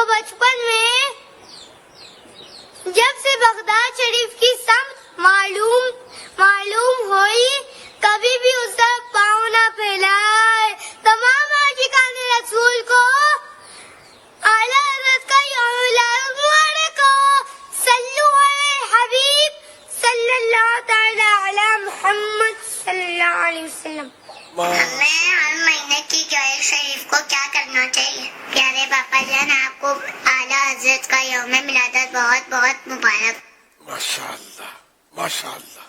وہ بچپن میں جب سے بغداد شریف کی سمت معلوم ہوئی کبھی بھی اس طرف پاؤں نہ پھیلائے. تمام عاشقان رسول کو اعلیٰ حضرت کا یوم ولادت مبارک ہو. صلو علی الحبیب صلی اللہ تعالی علی محمد صلی اللہ علیہ وسلم. ہمیں ہر مہینے کی جوائے شریف کو کیا کرنا چاہیے؟ پیارے پاپا جان، آپ کو اعلیٰ حضرت کا یوم ولادت بہت بہت مبارک. ماشاء اللہ ماشاء اللہ.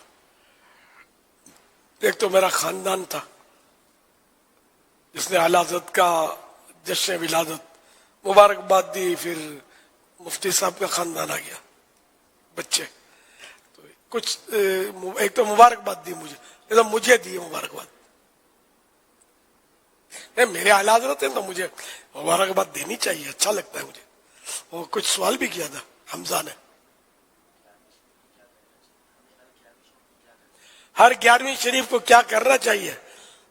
ایک تو میرا خاندان تھا جس نے اعلیٰ حضرت کا جشن ولادت مبارکباد دی، پھر مفتی صاحب کا خاندان آ گیا، بچے تو کچھ ایک تو مبارکباد دی مجھے دی مبارکباد. نہیں، میرے اعلیٰ حضرت ہیں تو مجھے مبارکباد دینی چاہیے، اچھا لگتا ہے مجھے. اور کچھ سوال بھی کیا تھا حمزہ نے. ہر 11ویں شریف کو کیا کرنا چاہیے؟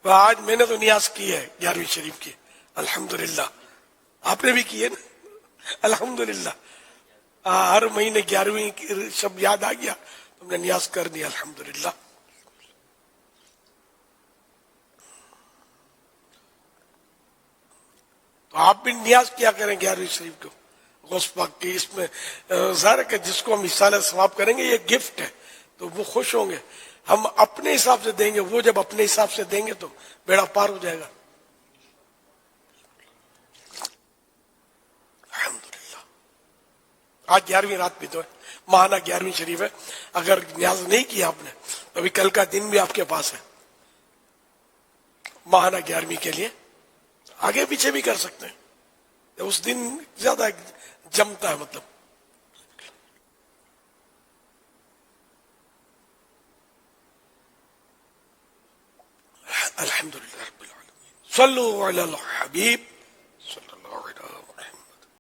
وہ آج میں نے تو نیاز کی ہے 11ویں شریف کی، الحمدللہ. آپ نے بھی کی ہے نا، الحمدللہ. ہر مہینے 11ویں شب یاد آ گیا تم نے نیاز کر دیا، الحمدللہ. تو آپ بھی نیاز کیا کریں 11ویں شریف کو غوث پاک کی. اس میں ظاہر ہے کہ جس کو ہم اصالہ ثواب کریں گے یہ گفٹ ہے تو وہ خوش ہوں گے. ہم اپنے حساب سے دیں گے، وہ جب اپنے حساب سے دیں گے تو بیڑا پار ہو جائے گا. الحمدللہ. آج 11ویں رات بھی تو ہے، ماہانہ 11ویں شریف ہے. اگر نیاز نہیں کیا آپ نے تو ابھی کل کا دن بھی آپ کے پاس ہے ماہانہ 11ویں کے لیے. آگے پیچھے بھی کر سکتے ہیں، اس دن زیادہ جمتا ہے. مطلب الحمدللہ رب العالمین. صلو علی الحبیب